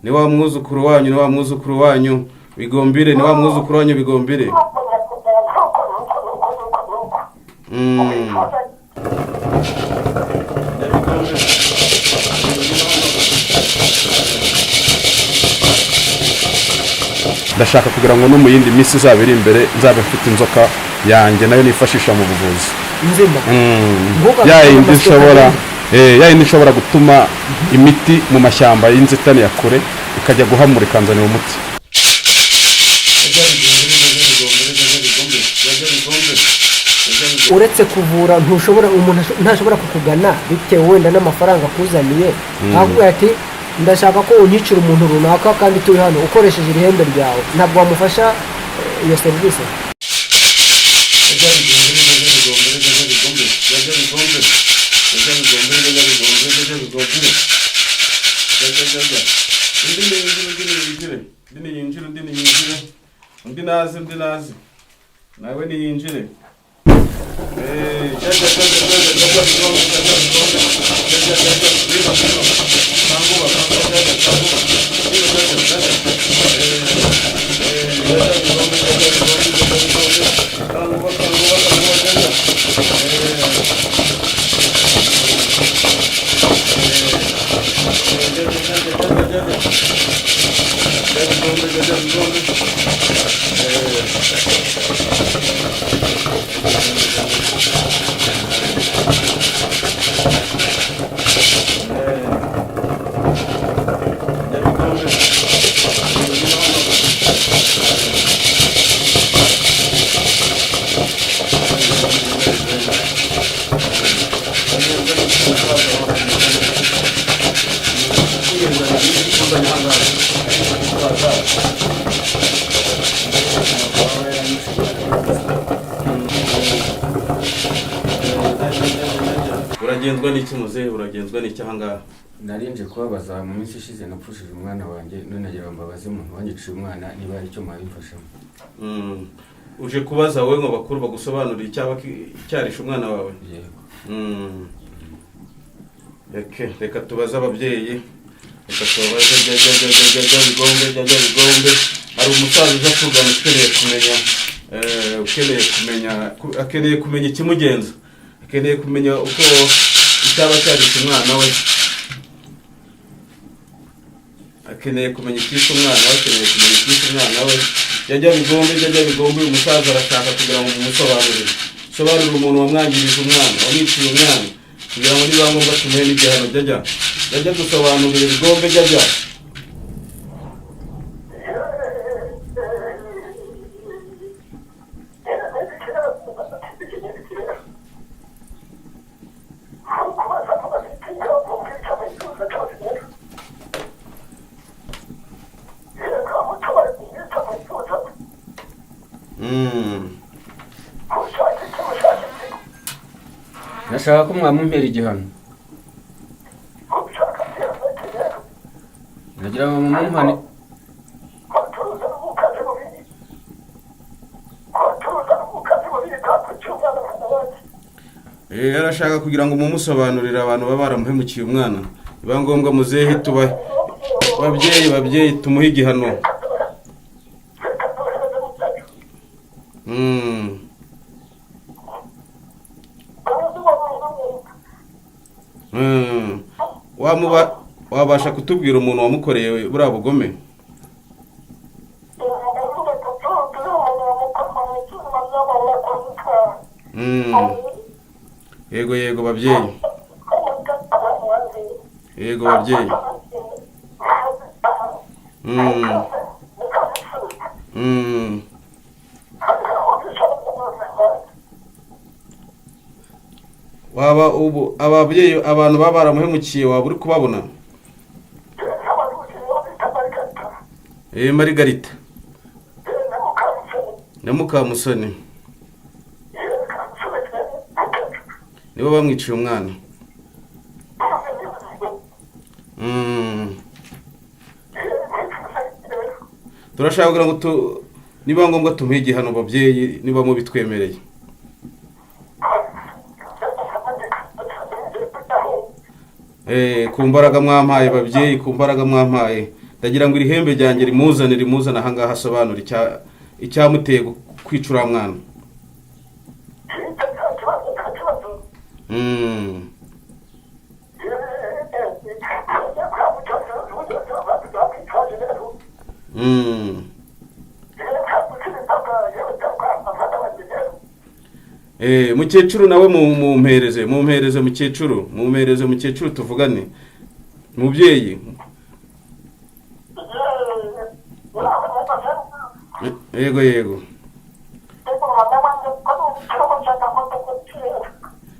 ni wa mwuzukuru wanyu, ni wa mwuzukuru wanyu Bigombire, ni wa mwuzukuru wanyu Bigombire. Ndashaka kugira ngo no mu yindi minsi izaba iri imbere nzabe mfite inzoka yanjye nayo nifashisha mu buvuzi nzima. yayindi ishobora gutuma imiti mu mashyamba y'inzitane ya kure ikajya guhamura ikanzanira umuti. Uretse kuvura umuntu ntashobora kukugana bitewe wenda n'amafaranga akuzaniye, ahubwo ati ndashaka ko unyicira umuntu runaka kandi turi hano ukoresheje irihembe ryawe, ntabwo wamufasha iyo serivisi? Undi nazi nawe ni yinjire. Uragenzwa n'iki muzehe, uragenzwa n'iki ahangaha? Narinje kubabaza mu minsi ishize napfushije umwana wanjye, none nagira mbabaze umuntu wanyiciye umwana niba ari cyo mwabimfashamo. Uje kubaza wowe ngo bakuru bagusobanurira icyaba cyarisha umwana wawe? Yego. Reka tubaze ababyeyi, reka tubaze Bigombe. Hari umusaza uza kugana akeneye kumenya ikimugenza, akeneye kumenya uko icyaba cyarisha umwana we, akeneye kumenya icyishe umwana we. Yajya Bigombe, umusaza arashaka kugira ngo sobanurire umuntu wamwangirije umwana, wamwiciye umwana, kugira ngo niba ngombwa tumuhe n'igihano. Yajya gusobanurira Bigombe. Nashaka ko mwamumpera igihano. Nagira ngo mumumpane. Arashaka kugira ngo mumusobanurire abantu baba baramuhemukiye umwana. Biba ngombwa muzehe tuba babyeyi tumuhe igihano. Wabasha kutubwira umuntu wamukoreye buriya bugome? Yego babyeyi. Waba ubu ababyeyi abantu baba baramuhemukiye waba uri kubabona? Marigarita na Mukamusoni nibo bamwiciye umwana. Turashaka kugira ngo niba ngombwa tumuhe igihano babyeyi, niba mubitwemereye. ku mbaraga mwampaye babyeyi, ku mbaraga mwampaye ndagira ngo iri hembe ryanjye rimuzana ahangaha asobanura icyamuteye kwica uriya mwana. Mukecuru nawe mumpereze mukecuru tuvugane. Mubyeyi yego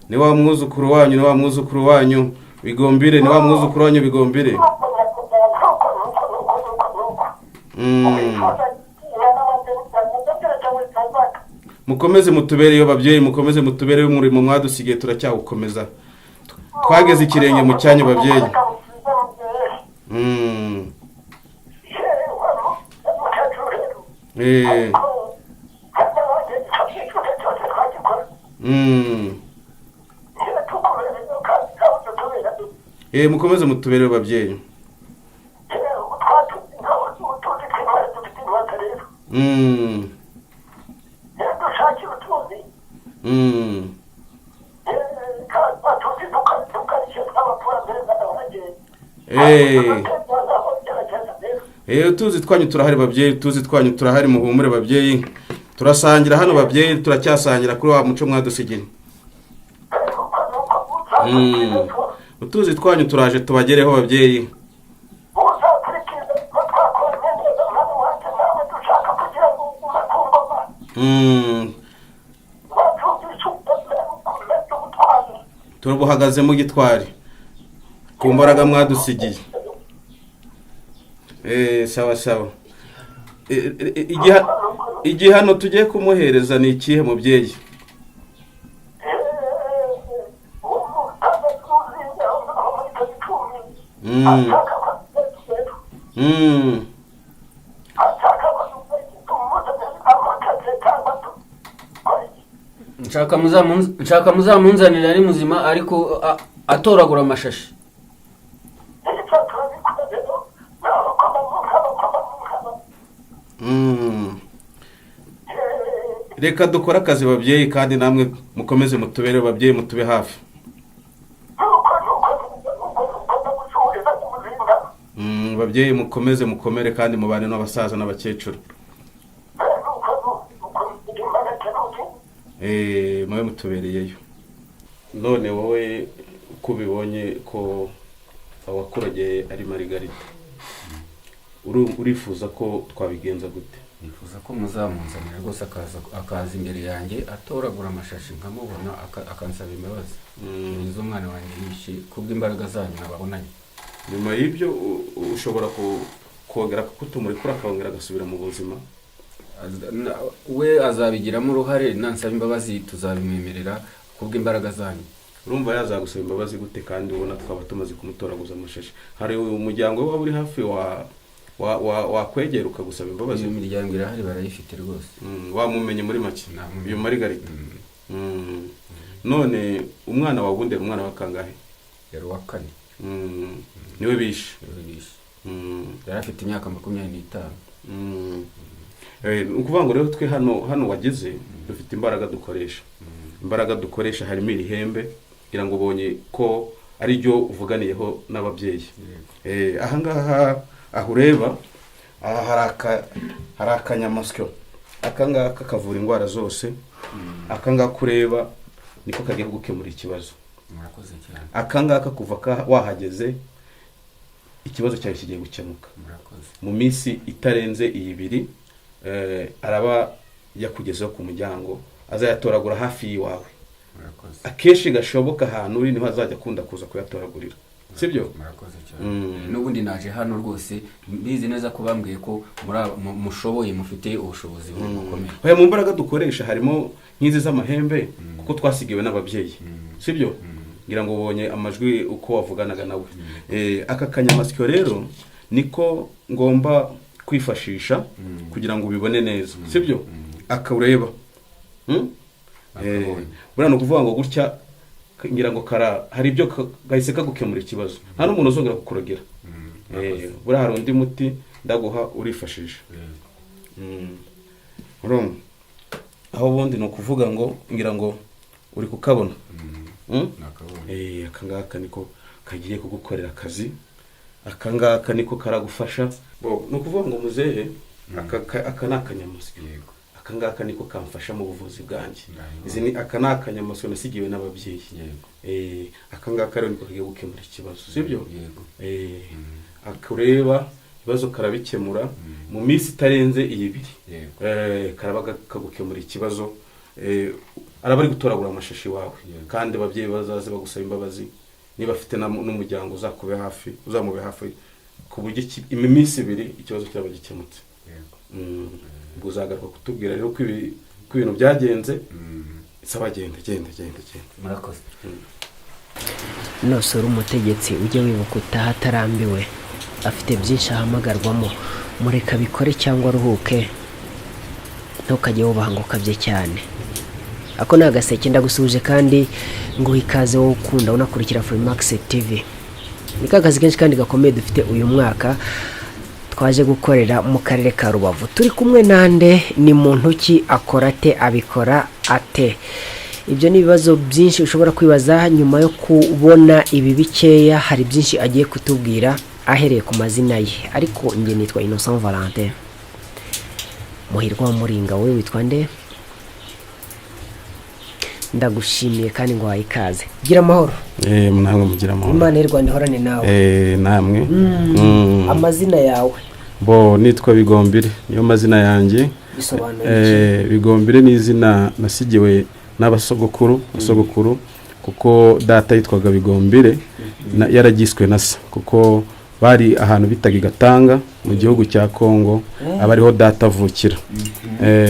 ni wa mwuzukuru wanyu Bigombire, ni wa mwuzukuru wanyu Bigombire. Mukomeze mutubereyo babyeyi, mukomeze mutubereyo umurimo mwadusigaye turacyawukomeza. Twageze ikirenge mu cyanyu babyeyi. Mukomeze mutubereyo babyeyi. Tuzi twanyu turahari babyeyi, tuzi twanyu turahari, muhumure babyeyi. Turasangira hano babyeyi, turacyasangira kuri wa muco mwadusigiye. Tuzi twanyu turaje tubagereho babyeyi. Turabuhagazemo gitwari ku mbaraga mwadusigiye. Sawa. Igihano tugiye kumuhereza ni ikihe mubyeyi? nshaka muzamunzanira ari muzima ariko atoragura amashashi. Reka dukora akazi babyeyi, kandi namwe mukomeze mutubere babyeyi, mutube hafi. Babyeyi mukomeze mukomere kandi mubane n'abasaza n'abakecuru. Mwe mutubereyeyo. None wowe uko ubibonye ko awakurageye ari Margarita, urifuza ko twabigenza gute? Nifuza ko muzamunzanira rwose akaza imbere yanjye atoragura amashashi nkamubona akansaba imbabazi. Nizo mwana wanjye yishe kubw'imbaraga zanyu nababonanye. Nyuma y'ibyo ushobora kongera kutumurikura akongera agasubira mu buzima. We azabigiramo uruhare, nansaba imbabazi tuzabimwemerera kubw'imbaraga zanyu. Urumva yazagusaba imbabazi gute kandi ubona twaba tumaze kumutoraguza amashashi? Hari umuryango waba uri hafi wakwegera ukagusaba imbabazi? Iyo miryango irahari barayifite rwose. Wamumenye muri make iyo Margarita? None umwana wawe ubundi umwana wa kangahe? Yari wa 4. Niwe bishe? Yari afite imyaka 25. Ukuvuga ngo rero twe hano wageze dufite imbaraga dukoresha harimo iri hembe kugira ngo ubonye ko ari ryo uvuganiyeho n'ababyeyi. Ahangaha aho ureba hari akanyamasyo, akangaka kavura indwara zose. Akangaka kureba niko kagiye gukemura ikibazo. Murakoze cyane. Akangaka kuva wahageze ikibazo cyawe kigiye gukemuka. Murakoze. Mu minsi itarenze 2 araba yakugezeho ku muryango, azayatoragura hafi yiwawe. Murakoze. Akeshi gashoboka ahantu uri niho azajya akunda kuza kuyatoragurira. Sibyo? Murakoze cyane. N'ubundi naje hano rwose bizi neza ko bambwiye ko mushoboye, mufite ubushobozi bukomeye. Hoya mu mbaraga dukoresha harimo nk'izi z'amahembe kuko twasigiwe n'ababyeyi. Sibyo? Ngira ngo ubonye amajwi uko wavuganaga nawe. Aka kanyamasyo rero niko ngomba kwifashisha kugira ngo ubibone neza. Sibyo? Akaureba. Burano kuvuga ngo gutya ngira ngo hari ibyo gahise kagukemura ikibazo nta n'umuntu uzongera kukurogera buriya hari undi muti ndaguha urifashisha urumva aho ubundi ni ukuvuga ngo ngira ngo uri kukabona akangaka niko kagiye kugukorera akazi akangaka niko karagufasha ni ukuvuga ngo muzehe aka ni akanyamasyo akangaka niko kamfasha mu buvuzi bwanjye aka ni akanyamasyo nasigiwe n'ababyeyi akangaka rero niko kagiye gukemura ikibazo sibyo akureba ibibazo karabikemura mu minsi itarenze ibiri karaba kagukemura ikibazo araba ari gutoragura amashashi wawe kandi ababyeyi bazaze bagusaba imbabazi niba afite n'umuryango uzamube hafi ku buryo iminsi ibiri ikibazo cyaba gikemutse ubwo uzagaruka kutubwira rero ko ibintu byagenze isaba genda murakoze nosora umutegetsi ujye wibuka utaha atarambiwe afite byinshi ahamagarwamo mureka bikore cyangwa aruhuke ntukajye wubaha ngo ukabye cyane ako ni agaseke ndagusuje kandi ngo ikaze wowe ukunda unakurikira Freemax TV ni kazi kenshi kandi gakomeye dufite uyu mwaka twaje gukorera mu karere ka Rubavu turi kumwe nande ni muntu ki akora ate abikora ate ibyo ni ibibazo byinshi ushobora kwibaza nyuma yo kubona ibi bikeya hari byinshi agiye kutubwira ahereye ku mazina ye ariko nge nitwa Innocent Valentin Muhirwa wa Muringa we witwa nde ndagushimiye kandi ngo wayikaze gira amahoro namwe mugira amahoro Imana y'u Rwanda ihorane nawe namwe amazina yawe nitwa Bigombire niyo mazina yanjye Bigombire ni izina nasigiwe n'abasogokuru kuko data yitwaga Bigombire yaragiswe na se kuko bari ahantu bitaga Gatanga mu gihugu cya Kongo abariho data avukira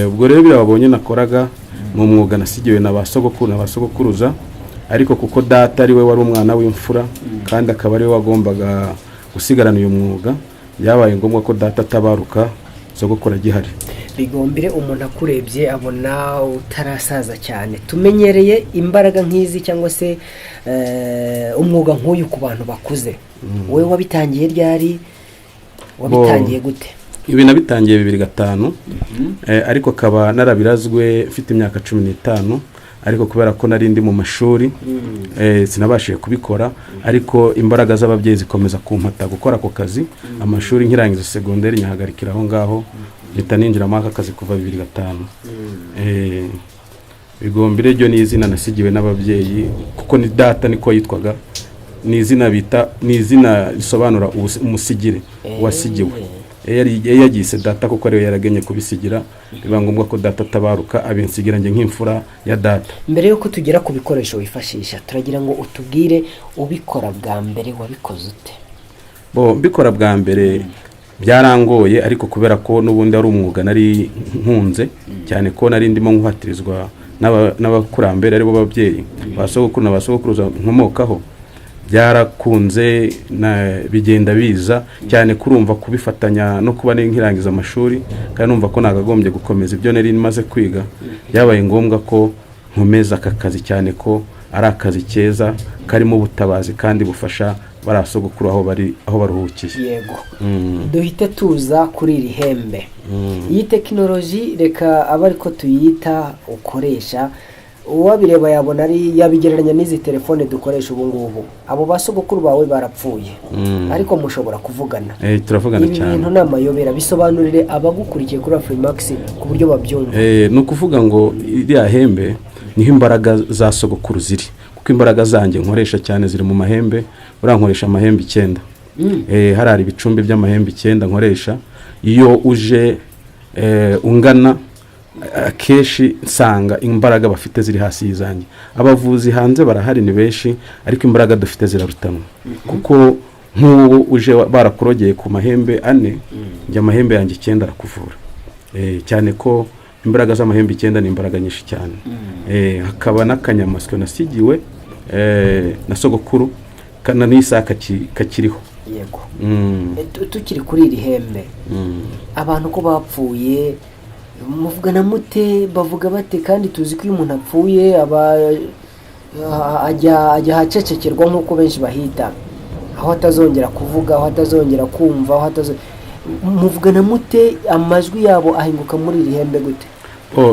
ubwo rero birababonye nakoraga mu mwuga nasigiwe n'abasogokuruza ariko kuko data ari we wari umwana w'imfura kandi akaba ari we wagombaga gusigarana uyu mwuga byabaye ngombwa ko data atabaruka sogokura gihari Bigombire umuntu akurebye abona utarasaza cyane tumenyereye imbaraga nk'izi cyangwa se umwuga nk'uyu ku bantu bakuze wowe wabitangiye ryari wabitangiye gute ibi nabitangiye 2005 ariko kaba narabirazwe mfite imyaka 15 ariko kubera ko nari ndi mu mashuri sinabashije kubikora ariko imbaraga z'ababyeyi zikomeza kumpata gukora ako kazi amashuri nkirangiza secondaire nyahagarikira aho ngaho leta ninjira mu akazi kuva 2005 Bigombire ryo ni izina nasigiwe n'ababyeyi kuko ni data niko yitwaga ni izina risobanura umusigire wasigiwe yagise data kuko ariwe yaragenye kubisigira biba ngombwa ko data tabaruka abinsigira nge nk'imfura ya data mbere yuko tugera ku bikoresho wifashisha turagira ngo utubwire ubikora bwa mbere wabikoze ute mbikora bwa mbere byarangoye ariko kubera ko n'ubundi ari umwuga nari nkunze cyane ko nari ndimo nkuhatirizwa n'abakurambere aribo babyeyi basogokuru n'abasogokuruza nkomokaho byarakunze bigenda biza cyane kurumva kubifatanya no kuba nkirangiza amashuri kandi numva ko nagagombye gukomeza ibyo nari maze kwiga byabaye ngombwa ko nkomeza aka kazi cyane ko ari akazi keza karimo ubutabazi kandi bufasha barasogokuru aho baruhukiye yego duhite tuza kuri iri hembe iyi tekinoloji reka aba ariko tuyita ukoresha uwabireba yabona ari yabigereranya n'izi telefone dukoresha ubu ngubu abo basogokuru bawe barapfuye ariko mushobora kuvugana turavugana cyane ibintu n'amayobera bisobanurire abagukurikiye kuri Freemax ku buryo babyumva ni ukuvuga ngo iriya hembe niho imbaraga za sogokuru ziri kuko imbaraga zanjye nkoresha cyane ziri mu mahembe urankoresha amahembe 9 harari ibicumbi by'amahembe 9 nkoresha iyo uje ungana akeshi nsanga imbaraga bafite ziri hasi y'izanjye abavuzi hanze barahari ni benshi ariko imbaraga dufite zirarutanwa kuko nk'ubu uje barakurogeye ku mahembe 4 njye amahembe yanjye 9 arakuvura cyane ko imbaraga z'amahembe 9 ni imbaraga nyinshi cyane hakaba n'akanyamasyo nasigiwe na sogokuru kana n'isaka kakiriho yego tukiri kuri iri hembe abantu ko bapfuye muvugana mute bavuga bate kandi tuzi ko umuntu apfuye aba ajya ahacecekerwa nk'uko benshi bahita, aho atazongera kuvuga, aho atazongera kumva, muvugana mute, amajwi yabo ahinguka muri iri hembe gute?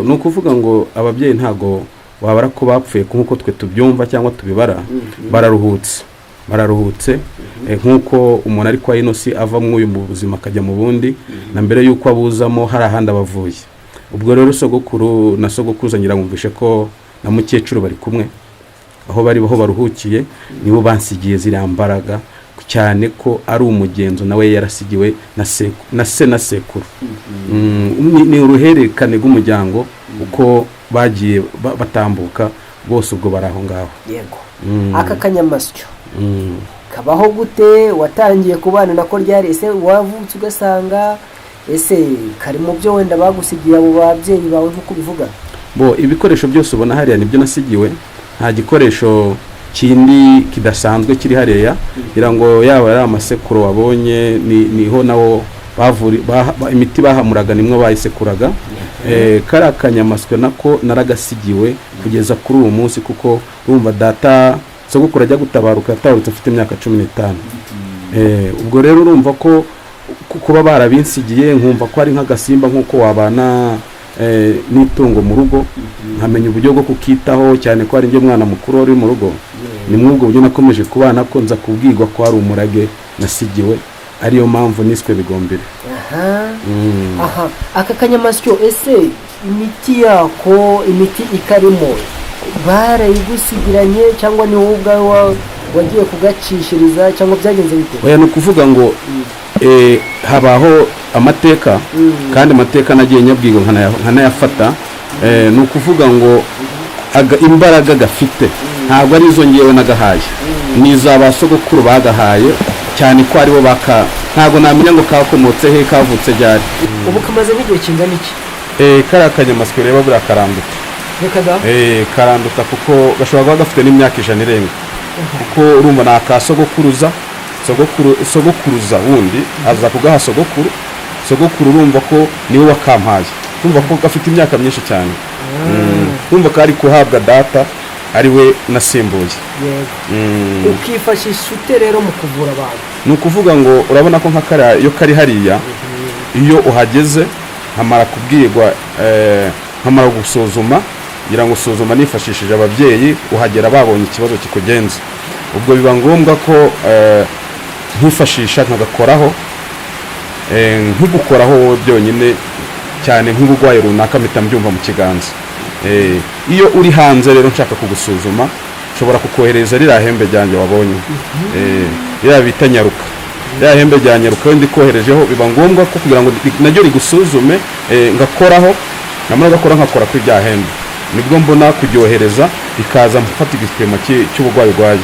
ni ukuvuga ngo ababyeyi ntago wabara ko bapfuye nk'uko twe tubyumva cyangwa tubibara. bararuhutse nk'uko umuntu ari kwa ino si ava mu buzima akajya mu bundi, na mbere y'uko abuzamo hari ahandi abavuye. ubwo rero sogokuru na sogokuruza ngira ngumvishe ko na mukecuru bari kumwe, aho baruhukiye nibo bansigiye ziriya mbaraga, cyane ko ari umugenzo nawe yarasigiwe na se na sekuru. ni uruhererekane rw'umuryango uko bagiye batambuka bose, ubwo bari aho ngaho. Yego. Aka kanyamasyo kabaho gute? Watangiye kubana nako ryari? Ese wavutse ugasanga kari mu byo wenda bagusigiye abo babyeyi bawe nk'uko bivuga? Ibikoresho byose ubona hariya nibyo nasigiwe, nta gikoresho kindi kidasanzwe kiri hariya. Kugira ngo yaba ari amasekuru wabonye niho nawo imiti bahamuraga nimwe bayisekuraga. Kari akanyamasyo nako naragasigiwe kugeza kuri uwo munsi, kuko urumva data sogokuru ajya gutabaruka yatabarutse afite imyaka 15. ubwo rero urumva ko kuba barabinsigiye, nkumva ko ari nk'agasimba nk'uko wabana n'itungo mu rugo, nkamenya uburyo bwo kukitaho, cyane ko ari njye mwana mukuru uri mu rugo. ni mwubwo buryo nakomeje kubana ko nza kubwirwa ko hari umurage nasigiwe, ariyo mpamvu niswe Bigombere. Aka kanyamasyo imiti yako, imiti ikarimo barayigusigiranye cyangwa ni wowe ubwawe wagiye kugacishiriza cyangwa byagenze bite? Ni ukuvuga ngo habaho amateka, kandi amateka nagiye nyabwigo nkanayafata. ni ukuvuga ngo imbaraga gafite ntabwo ari izo ngewe nagahaye, ni iz'abasogokuru bagahaye, cyane ko aribo ntabwo namenya ngo kakomotse he, kavutse ryari. Ubu kamaze nk'igihe kingana iki? Kari akanyamasyo reba buriya karanduta. Karanduta kuko gashobora kuba gafite n'imyaka 100 irenga, kuko urumva ni akasogokuruza sogokuruza wundi aza kugaha sogokuru urumva ko niwe wakampaye, urumva ko gafite imyaka myinshi cyane. urumva ko ari kuhabwa data ariwe nasimbuye. Ukifashisha ute rero mu kuvura abantu? Ni ukuvuga ngo urabona ko iyo kari hariya, iyo uhageze nkamara kubwirwa, nkamara gusuzuma, ngira ngo usuzuma nifashishije ababyeyi, uhagera babonye ikibazo kikugenza. ubwo biba ngombwa ko nkifashisha nkagakoraho, nk'ugukoraho byonyine, cyane nk'uburwayi runaka mpita mbyumva mu kiganza. iyo uri hanze rero nshaka kugusuzuma, nshobora kukohereza ririya hembe ryanjye wabonye, ririya bita nyaruka. ririya hembe rya nyaruka ndi koherejeho, biba ngombwa ko kugira ngo naryo rigusuzume, ngakoraho, namara gakora nkakora kuri rya hembe, nibwo mbona kuryohereza ikaza mfata igipimo cy'uburwayi urwaye.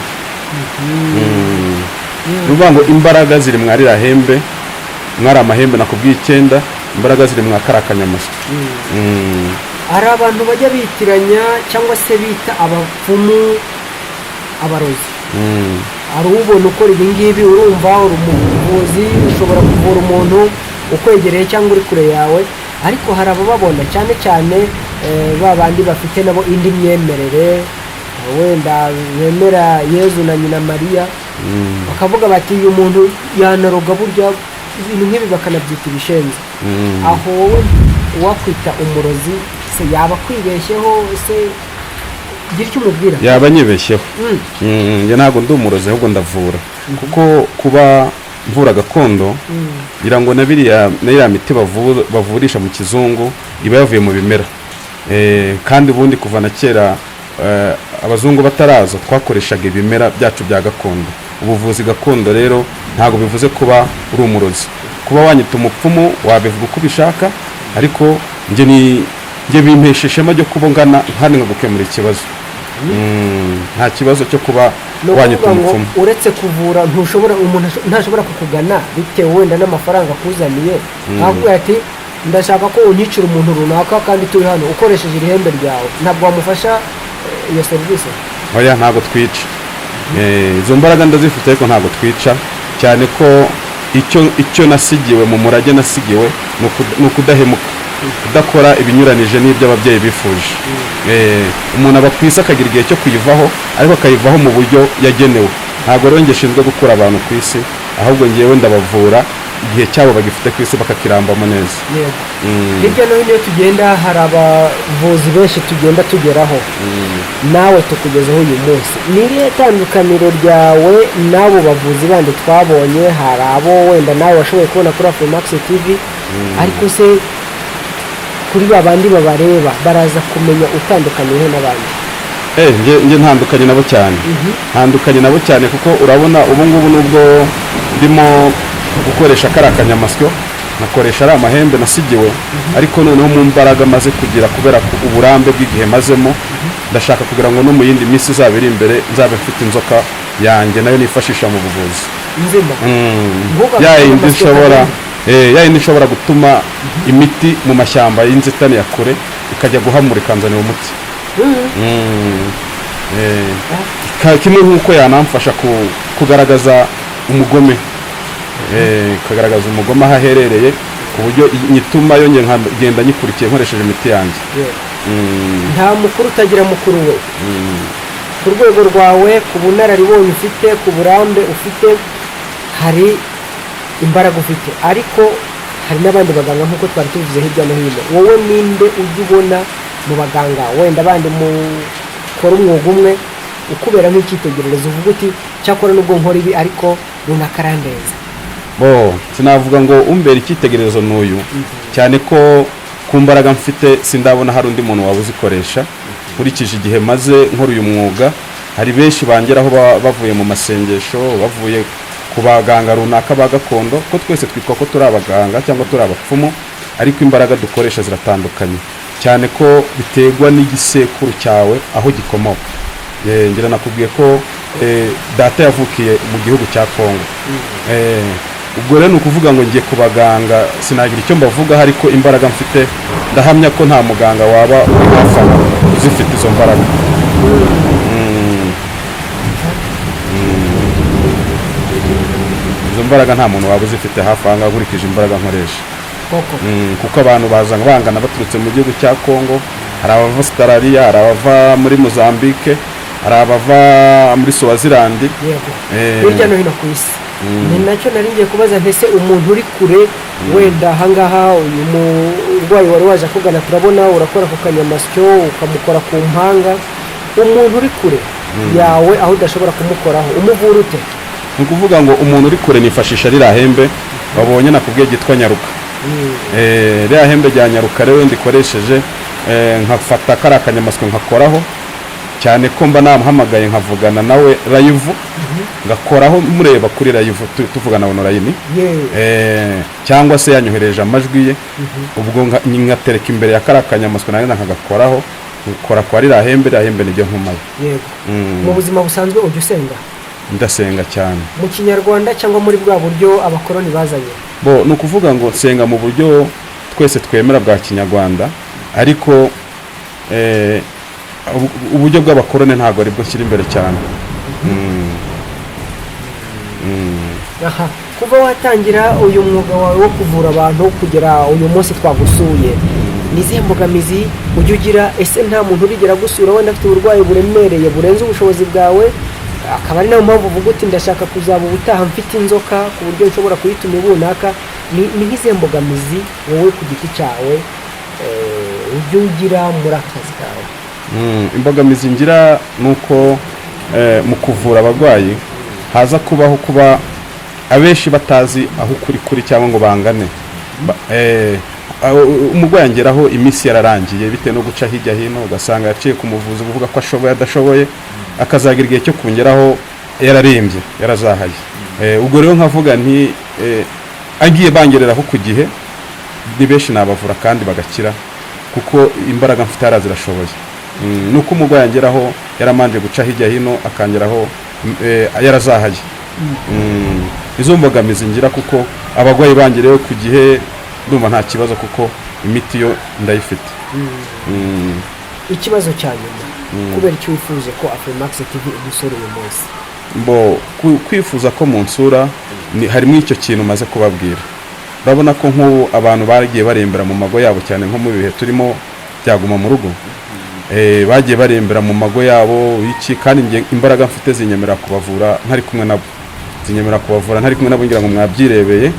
Nuvuga ngo imbaraga ziri mwa ririya hembe, mwari amahembe nakubwiye 9, imbaraga ziri mwa kari akanyamasyo. Hari abantu bajya bitiranya cyangwa se bita abapfumu abarozi. Hari ubona ukora ibi ngibi, urumva uri umuvuzi, ushobora kuvura umuntu ukwegereye cyangwa uri kure yawe, ariko hari abababona cyane cyane babandi bafite nabo indi myemerere, wenda bemera Yezu na nyina Mariya, bakavuga bati uyu muntu yanaroga burya, ibintu nk'ibi bakanabyita ibishenzi. aho wakwita umurozi se yaba kwibeshyeho, se gira icyo umubwira? Yaba nyibeshyeho. Njye ntabwo ndi umurozi, ahubwo ndavura, kuko kuba mvura gakondo, ngira ngo na biriya miti bavurisha mu kizungu iba yavuye mu bimera. kandi ubundi kuva na kera abazungu bataraza twakoreshaga ibimera byacu bya gakondo. Ubuvuzi gakondo rero ntabwo bivuze kuba uri umurozi. Kuba wanyita umupfumu wabivuga uko ubishaka, ariko njye bimpesha ishema ryo kuba ngana hano ngagukemura ikibazo. nta kibazo cyo kuba wanyita umupfumu. Uretse kuvura, umuntu ntashobora kukugana bitewe wenda n'amafaranga akuzaniye, ahubwo ati ndashaka ko unyicira umuntu runaka kandi turi hano ukoresheje ihembe ryawe, ntabwo wamufasha iyo serivisi? Oya, ntabwo twica. Izo mbaraga ndazifite, ariko ntabwo twica, cyane ko icyo nasigiwe mu murage nasigiwe ni ukudahemuka. udakora ibinyuranije n'ibyo ababyeyi bifuje. Umuntu aba ku isi akagira igihe cyo kuyivaho ariko akayivaho mu buryo yagenewe. Ntabwo rero ngishinzwe gukura abantu ku isi, ahubwo ngewe ndabavura igihe cyabo bagifite ku isi bakakirambamo neza. Hirya no hino tugenda hari abavuzi benshi tugenda tugeraho, nawe tukugezeho uyu munsi. Ni irihe tandukaniro ryawe n'abo bavuzi bandi twabonye? Hari abo wenda nawe washoboye kubona kuri Afrimax TV, ariko se kuri babandi babareba baraza kumenya utandukaniye n'abandi? Nge ntandukanye nabo cyane. Ntandukanye nabo cyane kuko urabona ubu ngubu nubwo ndimo gukoresha karakanyamasyo, nakoresha ari amahembe nasigiwe, ariko noneho mu mbaraga maze kugira kubera uburambe bw'igihe mazemo, ndashaka kugira ngo no mu yindi minsi izaba iri imbere nzabe mfite inzoka yanjye nayo nifashisha mu buvuzi. Yayindi ishobora gutuma imiti mu mashyamba y'inzitane ya kure ikajya guhamura ikanzanira umuti. Kimwe nk'uko yanamfasha kugaragaza umugome, kagaragaza umugome aho aherereye ku buryo nyituma yo ngenda nyikurikiye nkoresheje imiti yanjye. Nta mukuru utagira mukuru we. Ku rwego rwawe, ku bunararibonye ufite, ku burambe ufite, hari imbaraga ufite, ariko hari n'abandi baganga nk'uko twari tubivuze hirya no hino. Wowe ninde ujya ubona mu baganga wenda abandi mukora umwuga umwe ukubera nk'icyitegererezo uvuga uti cyakora nubwo nkora ibi ariko runaka arandenza? Sinavuga ngo umbera icyitegererezo n'uyu, cyane ko ku mbaraga mfite sindabona hari undi muntu waba uzikoresha. Nkurikije igihe maze nkora uyu mwuga, hari benshi bangeraho bavuye mu masengesho, bavuye ku baganga runaka ba gakondo, ko twese twitwa ko turi abaganga cyangwa turi abapfumu, ariko imbaraga dukoresha ziratandukanye cyane ko biterwa n'igisekuru cyawe aho gikomoka. Ngira nakubwiye ko data yavukiye mu gihugu cya Kongo. Ubwo rero ni ukuvuga ngo ngiye ku baganga sinagira icyo mbavuga, ariko imbaraga mfite ndahamya ko nta muganga waba uri hafi aho uzifite izo mbaraga. Izo mbaraga nta muntu waba uzifite hafi aho nkurikije imbaraga nkoresha. Kuko abantu baza bangana baturutse mu gihugu cya Kongo, hari abava Australia, hari abava muri Mozambique, hari abava muri Swaziland, hirya no hino ku isi. Ni nacyo nari ngiye kubaza, ntese umuntu uri kure wenda ahangaha uyu murwayi wari waje akugana, turabona urakora ku kanyamasyo ukamukora ku mpanga, umuntu uri kure yawe aho udashobora kumukoraho umuvura ute? Ni ukuvuga ngo umuntu uri kure nifashisha ririya hembe wabonye nakubwiye ryitwa nyaruka. Ririya hembe rya nyaruka rero ndikoresheje, nkafata kariya kanyamasyo nkakoraho, cyane ko mba namuhamagaye nkavugana nawe live, ngakoraho mureba kuri live tuvugana online, cyangwa se yanyohereje amajwi ye, ubwo nkatereka imbere ya kariya kanyamasyo nawe nkagakoraho, ukora kwa ririya hembe nijye nkumaye. Mu buzima busanzwe ujya usenga? Ndasenga cyane. Mu kinyarwanda cyangwa muri bwa buryo abakoroni bazanye? Ni ukuvuga ngo nsenga mu buryo twese twemera bwa kinyarwanda, ariko uburyo bw'abakoroni ntabwo aribwo nshyira imbere cyane. Kuva watangira uyu mwuga wawe wo kuvura abantu kugera uyu munsi twagusuye, ni izihe mbogamizi ujya ugira? Ese nta muntu urigera gusura wenda afite uburwayi buremereye burenze ubushobozi bwawe, akaba ari nayo mpamvu uvuga uti ndashaka kuzaba ubutaha mfite inzoka ku buryo nshobora kuyituma runaka? Ni nk'izihe mbogamizi wowe ku giti cyawe ujya ugira muri aka kazi kawe? Imbogamizi ngira ni uko mu kuvura abarwayi haza kubaho kuba abenshi batazi aho kuri cyangwa ngo bangane. Umurwayi angeraho iminsi yararangiye bitewe no guca hirya hino, ugasanga yaciye ku muvuzi uvuga ko ashoboye adashoboye, akazagira igihe cyo kongeraho yararembye yarazahaye. Ubwo rero nkavuga nti agiye bangereraho ku gihe, ni benshi nabavura kandi bagakira, kuko imbaraga mfite zirashoboye. Nuko umurwayi angeraho yaramanje guca hirya hino akangeraho yarazahaye. Izo mbogamizi ngira, kuko abarwayi bangerewe ku gihe ndumva nta kibazo kuko imiti yo ndayifite. Ikibazo cya nyuma, kubera icyo wifuje ko Afrimax TV idusura uyu munsi? Kwifuza ko mu nsura harimo icyo kintu maze kubabwira. urabona ko nk'ubu abantu bagiye barembera mu mago yabo cyane nko mu bihe turimo byaguma mu rugo, bagiye barembera mu mago yabo iki, kandi imbaraga mfite zinyemera kubavura ntari kumwe nabo, ngira ngo mwabyirebeye.